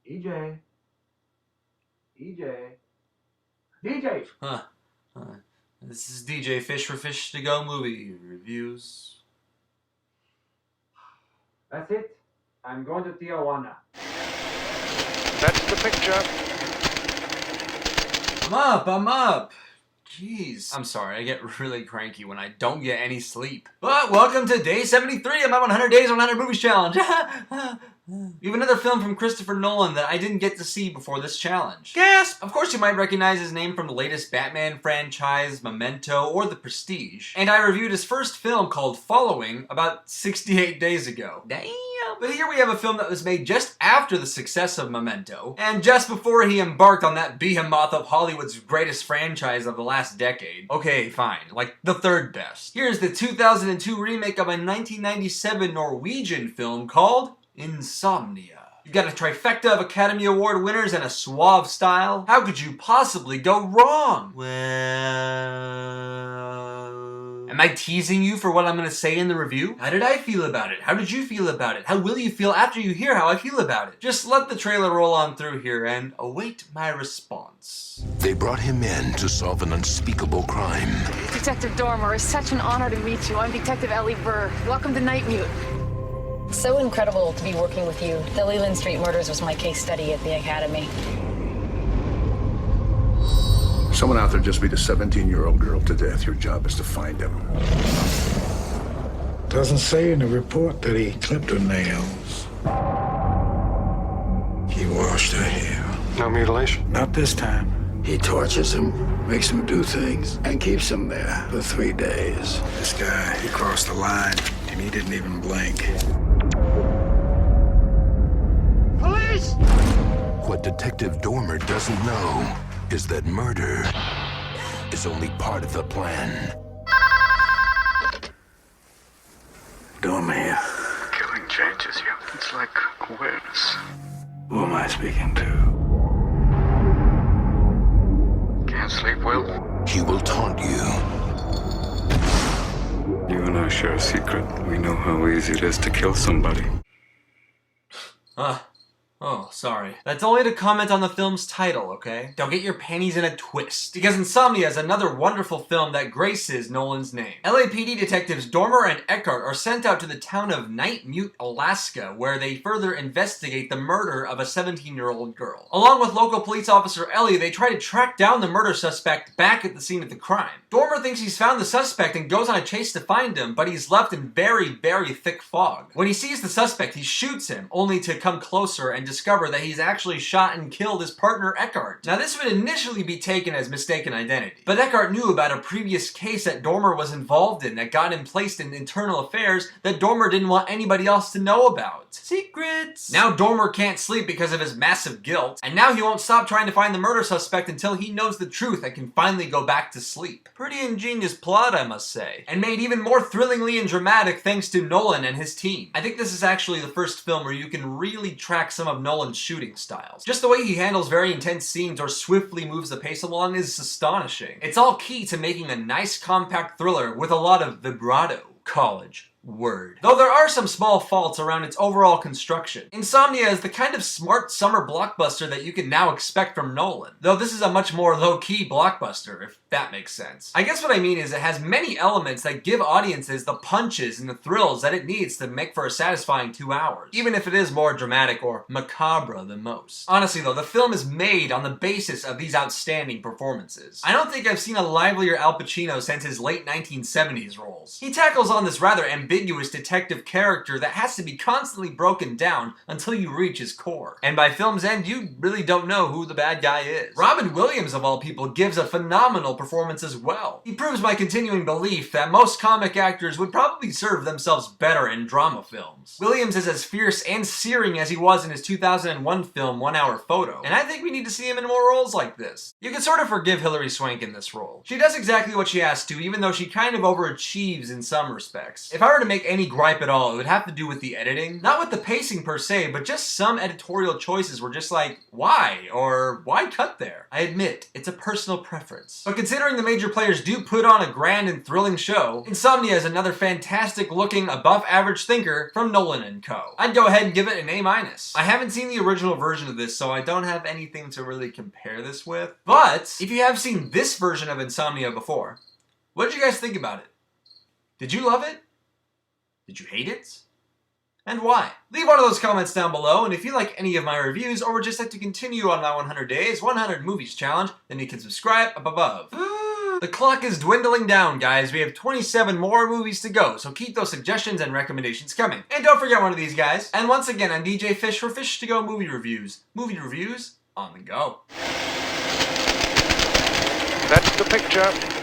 EJ. EJ. DJ! Huh. This is DJ Fish for Fish to Go Movie Reviews. That's it. I'm going to Tijuana. That's the picture. I'm up! Jeez. I'm sorry, I get really cranky when I don't get any sleep. But welcome to day 73 of my 100 Days 100 Movies Challenge. We have another film from Christopher Nolan that I didn't get to see before this challenge. Gasp! Of course you might recognize his name from the latest Batman franchise, Memento, or The Prestige. And I reviewed his first film called Following about 68 days ago. Damn! But here we have a film that was made just after the success of Memento, and just before he embarked on that behemoth of Hollywood's greatest franchise of the last decade. Okay, fine, like the third best. Here's the 2002 remake of a 1997 Norwegian film called Insomnia. You've got a trifecta of Academy Award winners and a suave style. How could you possibly go wrong? Well... Am I teasing you for what I'm gonna say in the review? How did I feel about it? How did you feel about it? How will you feel after you hear how I feel about it? Just let the trailer roll on through here and await my response. They brought him in to solve an unspeakable crime. Detective Dormer, it's such an honor to meet you. I'm Detective Ellie Burr. Welcome to Night Mute. So incredible to be working with you. The Leland Street murders was my case study at the Academy. Someone out there just beat a 17-year-old girl to death. Your job is to find him. Doesn't say in the report that he clipped her nails. He washed her hair. No mutilation? Not this time. He tortures him, makes him do things, and keeps him there for 3 days. This guy, he crossed the line, and he didn't even blink. Police! What Detective Dormer doesn't know is that murder is only part of the plan. Dormer here. Killing changes you. It's like awareness. Who am I speaking to? Can't sleep well? He will taunt you. You and I share a secret. We know how easy it is to kill somebody. Oh, sorry. That's only to comment on the film's title, okay? Don't get your panties in a twist. Because Insomnia is another wonderful film that graces Nolan's name. LAPD detectives Dormer and Eckhart are sent out to the town of Night Mute, Alaska, where they further investigate the murder of a 17-year-old girl. Along with local police officer Ellie, they try to track down the murder suspect back at the scene of the crime. Dormer thinks he's found the suspect and goes on a chase to find him, but he's left in very, very thick fog. When he sees the suspect, he shoots him, only to come closer and discover that he's actually shot and killed his partner Eckhart. Now this would initially be taken as mistaken identity, but Eckhart knew about a previous case that Dormer was involved in that got him placed in internal affairs that Dormer didn't want anybody else to know about. Secrets! Now Dormer can't sleep because of his massive guilt, and now he won't stop trying to find the murder suspect until he knows the truth and can finally go back to sleep. Pretty ingenious plot, I must say, and made even more thrillingly and dramatic thanks to Nolan and his team. I think this is actually the first film where you can really track some of Nolan's shooting styles. Just the way he handles very intense scenes or swiftly moves the pace along is astonishing. It's all key to making a nice compact thriller with a lot of vibrato. College. Word. Though there are some small faults around its overall construction. Insomnia is the kind of smart summer blockbuster that you can now expect from Nolan. Though this is a much more low-key blockbuster, if that makes sense. I guess what I mean is it has many elements that give audiences the punches and the thrills that it needs to make for a satisfying 2 hours, even if it is more dramatic or macabre than most. Honestly though, the film is made on the basis of these outstanding performances. I don't think I've seen a livelier Al Pacino since his late 1970s roles. He tackles on this rather ambiguous detective character that has to be constantly broken down until you reach his core. And by film's end, you really don't know who the bad guy is. Robin Williams, of all people, gives a phenomenal performance as well. He proves my continuing belief that most comic actors would probably serve themselves better in drama films. Williams is as fierce and searing as he was in his 2001 film 1 Hour Photo, and I think we need to see him in more roles like this. You can sort of forgive Hilary Swank in this role. She does exactly what she has to, even though she kind of overachieves in some respects. If I were to make any gripe at all, it would have to do with the editing. Not with the pacing per se, but just some editorial choices were just like, why? Or why cut there? I admit, it's a personal preference. But considering the major players do put on a grand and thrilling show, Insomnia is another fantastic looking, above average thinker from Nolan and co. I'd go ahead and give it an A-. I haven't seen the original version of this, so I don't have anything to really compare this with. But if you have seen this version of Insomnia before, what did you guys think about it? Did you love it? Did you hate it? And why? Leave one of those comments down below, and if you like any of my reviews or would just like to continue on my 100 days, 100 movies challenge, then you can subscribe up above. The clock is dwindling down, guys. We have 27 more movies to go, so keep those suggestions and recommendations coming. And don't forget one of these guys. And once again, I'm DJ Fish for Fish to Go Movie Reviews. Movie reviews on the go. That's the picture.